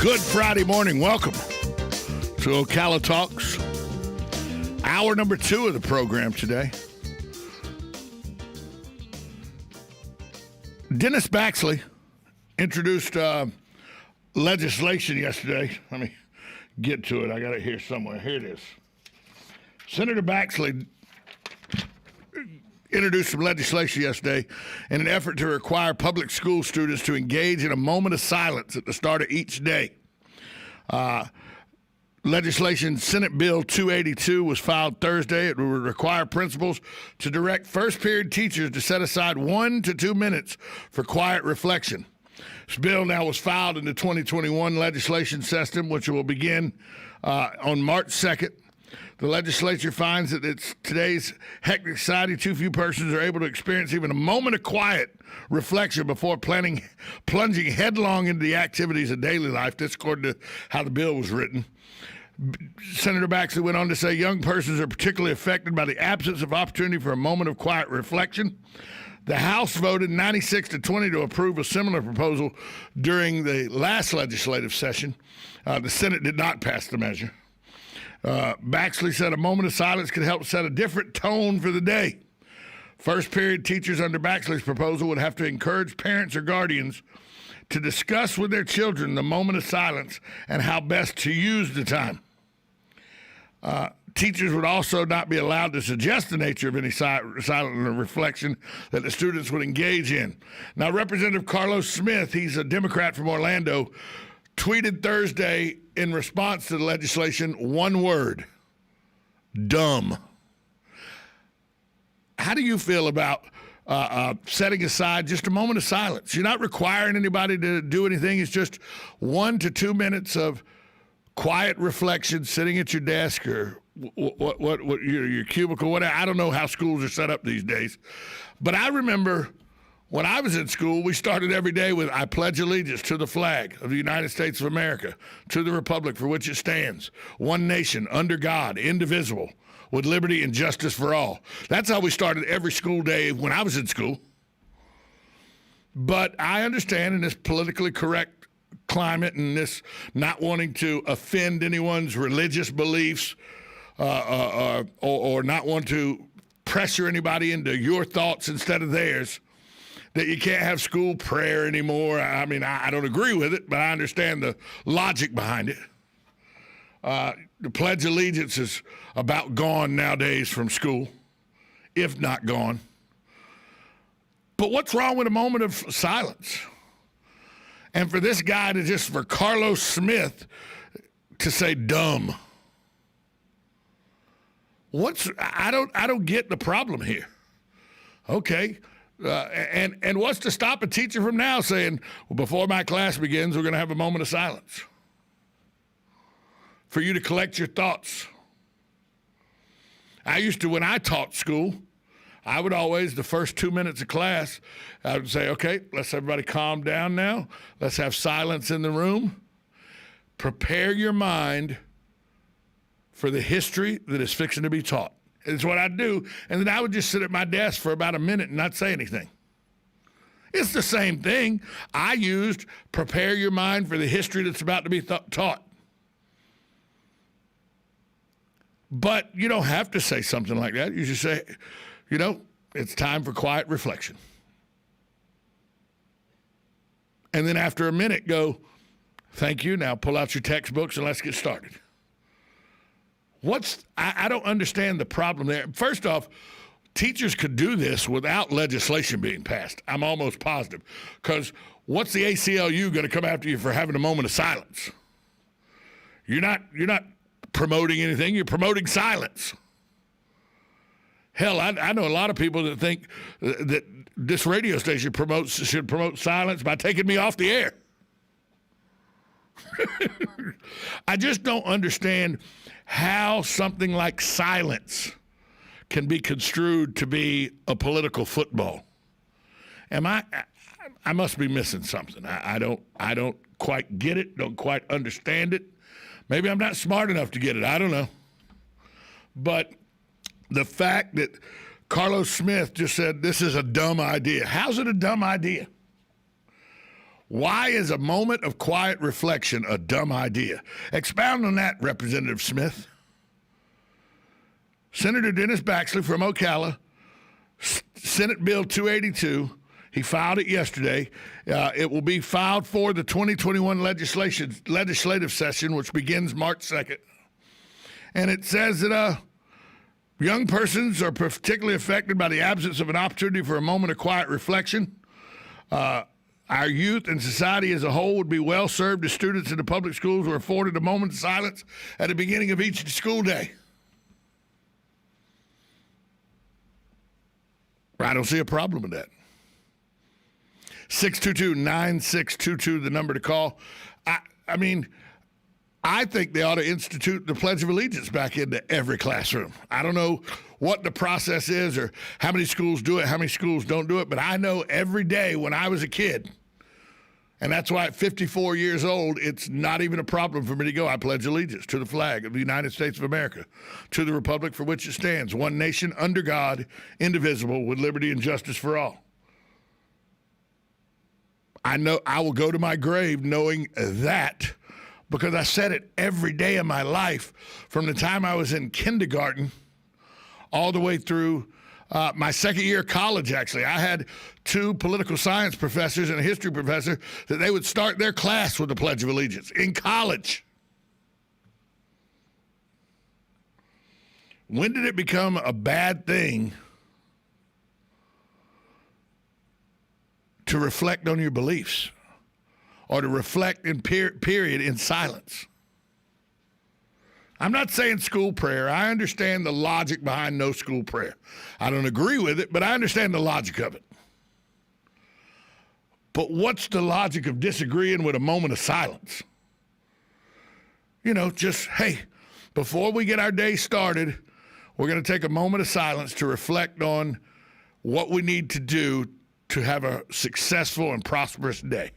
Good Friday morning. Welcome to Ocala Talks. Hour number 2 of the program today. Dennis Baxley introduced legislation yesterday. Let me get to it. I got it here somewhere. Here it is. Senator Baxley introduced some legislation yesterday in an effort to require public school students to engage in a moment of silence at the start of each day. Legislation Senate Bill 282 was filed Thursday. It would require principals to direct first period teachers to set aside 1 to 2 minutes for quiet reflection. This bill now was filed in the 2021 legislation system, which will begin on March 2nd. The legislature finds that it's today's hectic society, too few persons are able to experience even a moment of quiet reflection before plunging headlong into the activities of daily life. That's according to how the bill was written. Senator Baxley went on to say young persons are particularly affected by the absence of opportunity for a moment of quiet reflection. The House voted 96-20 to approve a similar proposal during the last legislative session. The Senate did not pass the measure. Baxley said a moment of silence could help set a different tone for the day. First period teachers under Baxley's proposal would have to encourage parents or guardians to discuss with their children the moment of silence and how best to use the time. Teachers would also not be allowed to suggest the nature of any silent reflection that the students would engage in. Now, Representative Carlos Smith, he's a Democrat from Orlando, tweeted Thursday in response to the legislation, one word: dumb. How do you feel about setting aside just a moment of silence? You're not requiring anybody to do anything. It's just 1 to 2 minutes of quiet reflection, sitting at your desk or what your cubicle, whatever. I don't know how schools are set up these days, but I remember when I was in school, we started every day with I pledge allegiance to the flag of the United States of America, to the republic for which it stands, one nation, under God, indivisible, with liberty and justice for all. That's how we started every school day when I was in school. But I understand in this politically correct climate and this not wanting to offend anyone's religious beliefs or not want to pressure anybody into your thoughts instead of theirs, that you can't have school prayer anymore. I mean, I don't agree with it, but I understand the logic behind it. The Pledge of Allegiance is about gone nowadays from school, if not gone. But what's wrong with a moment of silence? And for this guy for Carlos Smith to say dumb. I don't get the problem here. Okay. And what's to stop a teacher from now saying, well, before my class begins, we're going to have a moment of silence for you to collect your thoughts. I used to, when I taught school, I would always, the first 2 minutes of class, I would say, okay, let's everybody calm down now. Let's have silence in the room. Prepare your mind for the history that is fixing to be taught. It's what I do. And then I would just sit at my desk for about a minute and not say anything. It's the same thing. I used prepare your mind for the history that's about to be taught. But you don't have to say something like that. You just say, it's time for quiet reflection. And then after a minute, go, thank you. Now pull out your textbooks and let's get started. I don't understand the problem there. First off, teachers could do this without legislation being passed. I'm almost positive. Because what's the ACLU going to come after you for having a moment of silence? You're not promoting anything. You're promoting silence. Hell, I know a lot of people that think that this radio station should promote silence by taking me off the air. I just don't understand how something like silence can be construed to be a political football. I must be missing something. I don't quite get it, don't quite understand it. Maybe I'm not smart enough to get it. I don't know. But the fact that Carlos Smith just said this is a dumb idea. How's it a dumb idea? Why is a moment of quiet reflection a dumb idea? Expound on that, Representative Smith. Senator Dennis Baxley from Ocala, Senate Bill 282. He filed it yesterday. It will be filed for the 2021 legislative session, which begins March 2nd. And it says that young persons are particularly affected by the absence of an opportunity for a moment of quiet reflection. Our youth and society as a whole would be well served if students in the public schools were afforded a moment of silence at the beginning of each school day. I don't see a problem with that. 622-9622, the number to call. I mean, I think they ought to institute the Pledge of Allegiance back into every classroom. I don't know what the process is or how many schools do it, how many schools don't do it, but I know every day when I was a kid, and that's why at 54 years old, it's not even a problem for me to go, I pledge allegiance to the flag of the United States of America, to the republic for which it stands, one nation under God, indivisible, with liberty and justice for all. I know I will go to my grave knowing that because I said it every day of my life from the time I was in kindergarten all the way through my second year of college, actually. I had two political science professors and a history professor that they would start their class with the Pledge of Allegiance in college. When did it become a bad thing to reflect on your beliefs or to reflect in period in silence? I'm not saying school prayer. I understand the logic behind no school prayer. I don't agree with it, but I understand the logic of it. But what's the logic of disagreeing with a moment of silence? You know, just, hey, before we get our day started, we're going to take a moment of silence to reflect on what we need to do to have a successful and prosperous day.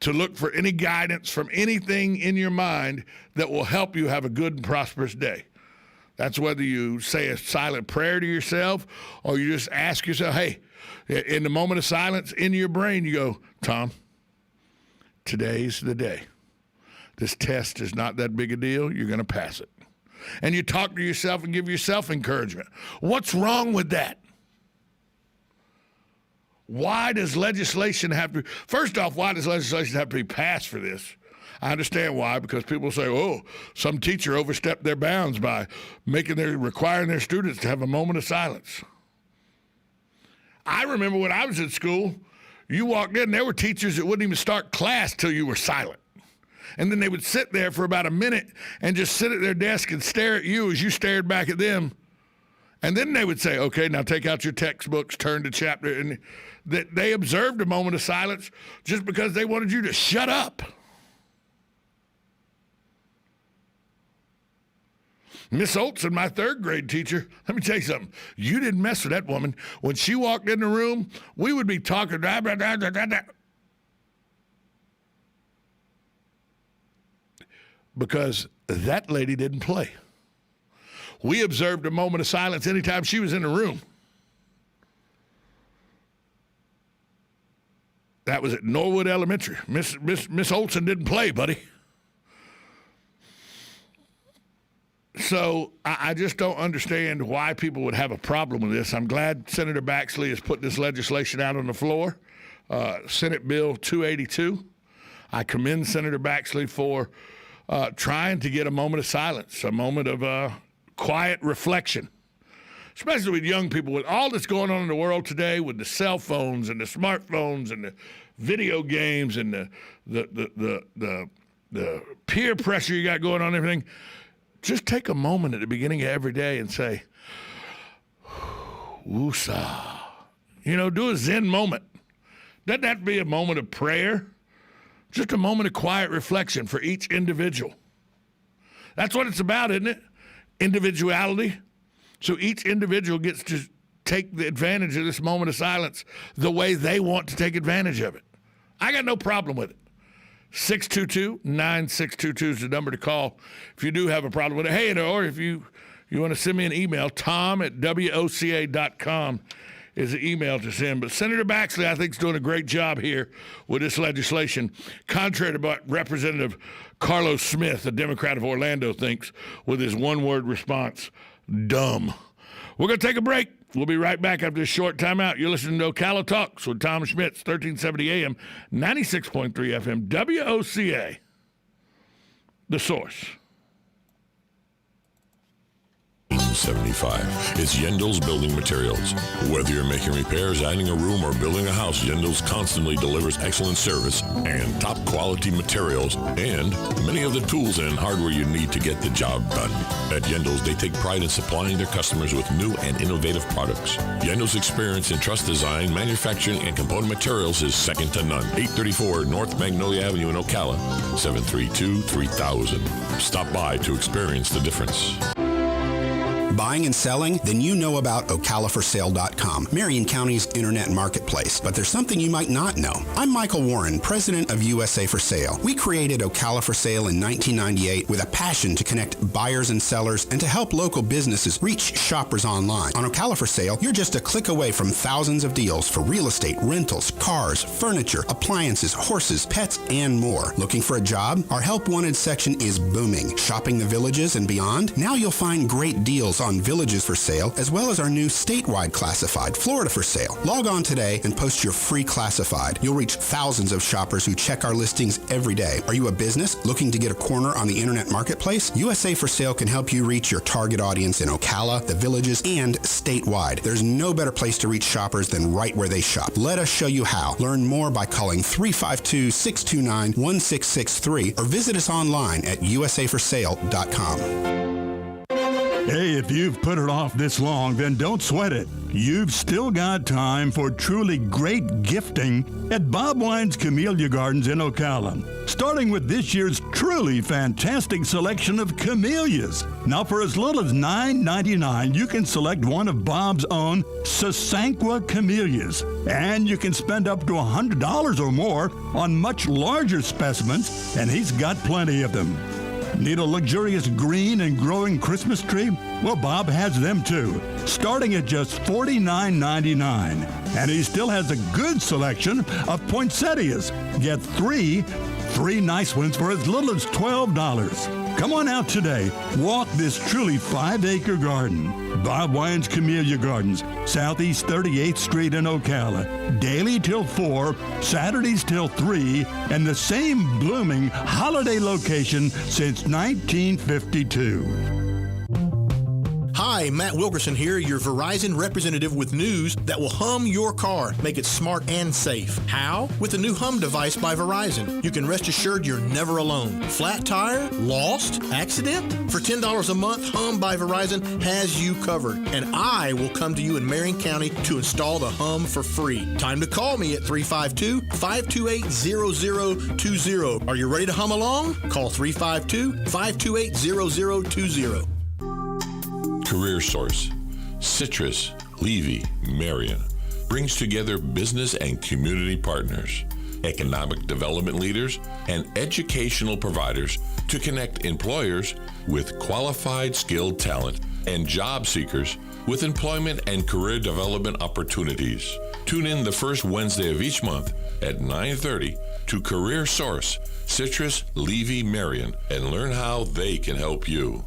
To look for any guidance from anything in your mind that will help you have a good and prosperous day. That's whether you say a silent prayer to yourself or you just ask yourself, hey, in the moment of silence in your brain, you go, Tom, today's the day. This test is not that big a deal. You're going to pass it. And you talk to yourself and give yourself encouragement. What's wrong with that? Why does legislation have to, first off, why does legislation have to be passed for this? I understand why, because people say, oh, some teacher overstepped their bounds by requiring their students to have a moment of silence. I remember when I was in school, you walked in, there were teachers that wouldn't even start class till you were silent. And then they would sit there for about a minute and just sit at their desk and stare at you as you stared back at them. And then they would say, okay, now take out your textbooks, turn to chapter. And that they observed a moment of silence just because they wanted you to shut up. Miss Olson, my third grade teacher, let me tell you something. You didn't mess with that woman. When she walked in the room, we would be talking. Because that lady didn't play. We observed a moment of silence anytime she was in the room. That was at Norwood Elementary. Miss Olson didn't play, buddy. So I just don't understand why people would have a problem with this. I'm glad Senator Baxley has put this legislation out on the floor, Senate Bill 282. I commend Senator Baxley for trying to get a moment of silence, a moment of quiet reflection, especially with young people, with all that's going on in the world today, with the cell phones and the smartphones and the video games and the peer pressure you got going on and everything. Just take a moment at the beginning of every day and say, woosah. You know, do a Zen moment. Doesn't that be a moment of prayer? Just a moment of quiet reflection for each individual. That's what it's about, isn't it? Individuality. So each individual gets to take the advantage of this moment of silence the way they want to take advantage of it. I got no problem with it. 622-9622 is the number to call if you do have a problem with it. Hey, or if you want to send me an email, tom@woca.com. is the email to send. But Senator Baxley, I think, is doing a great job here with this legislation, contrary to what Representative Carlos Smith, a Democrat of Orlando, thinks with his one-word response, dumb. We're going to take a break. We'll be right back after this short timeout. You're listening to Ocala Talks with Tom Schmitz, 1370 AM, 96.3 FM, WOCA, The Source. 75. It's Yendles Building Materials. Whether you're making repairs, adding a room, or building a house, Yendles constantly delivers excellent service and top quality materials and many of the tools and hardware you need to get the job done. At Yendles, they take pride in supplying their customers with new and innovative products. Yendles' experience in truss design, manufacturing, and component materials is second to none. 834 North Magnolia Avenue in Ocala, 732-3000. Stop by to experience the difference. Buying and selling? Then you know about OcalaForSale.com, Marion County's internet marketplace. But there's something you might not know. I'm Michael Warren, president of USA for Sale. We created Ocala For Sale in 1998 with a passion to connect buyers and sellers and to help local businesses reach shoppers online. On Ocala For Sale, you're just a click away from thousands of deals for real estate, rentals, cars, furniture, appliances, horses, pets, and more. Looking for a job? Our Help Wanted section is booming. Shopping the villages and beyond? Now you'll find great deals on Villages for Sale, as well as our new statewide classified, Florida for Sale. Log on today and post your free classified. You'll reach thousands of shoppers who check our listings every day. Are you a business looking to get a corner on the internet marketplace? USA for Sale can help you reach your target audience in Ocala, the Villages, and statewide. There's no better place to reach shoppers than right where they shop. Let us show you how. Learn more by calling 352-629-1663 or visit us online at usaforsale.com. Hey, if you've put it off this long, then don't sweat it. You've still got time for truly great gifting at Bob Wine's Camellia Gardens in Ocala. Starting with this year's truly fantastic selection of camellias. Now, for as little as $9.99, you can select one of Bob's own Sasanqua camellias. And you can spend up to $100 or more on much larger specimens, and he's got plenty of them. Need a luxurious green and growing Christmas tree? Well, Bob has them too, starting at just $49.99. And he still has a good selection of poinsettias. Get three nice ones for as little as $12. Come on out today. Walk this truly 5-acre garden. Bob Wine's Camellia Gardens, Southeast 38th Street in Ocala. Daily till 4, Saturdays till 3, and the same blooming holiday location since 1952. Hi, Matt Wilkerson here, your Verizon representative with news that will hum your car, make it smart and safe. How? With the new Hum device by Verizon. You can rest assured you're never alone. Flat tire? Lost? Accident? For $10 a month, Hum by Verizon has you covered. And I will come to you in Marion County to install the Hum for free. Time to call me at 352-528-0020. Are you ready to hum along? Call 352-528-0020. Career Source, Citrus, Levy, Marion brings together business and community partners, economic development leaders, and educational providers to connect employers with qualified, skilled talent and job seekers with employment and career development opportunities. Tune in the first Wednesday of each month at 9:30 to Career Source, Citrus, Levy, Marion, and learn how they can help you.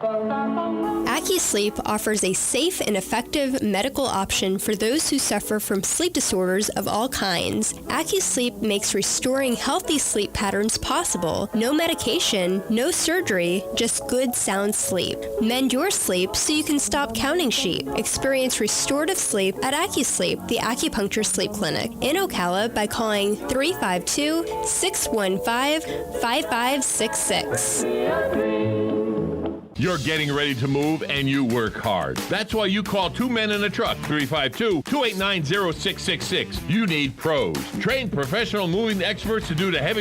AcuSleep offers a safe and effective medical option for those who suffer from sleep disorders of all kinds. AcuSleep makes restoring healthy sleep patterns possible. No medication, no surgery, just good, sound sleep. Mend your sleep so you can stop counting sheep. Experience restorative sleep at AcuSleep, the acupuncture sleep clinic, in Ocala by calling 352-615-5566. You're getting ready to move and you work hard. That's why you call Two Men in a Truck, 352-289-0666. You need pros. Trained professional moving experts to do the heavy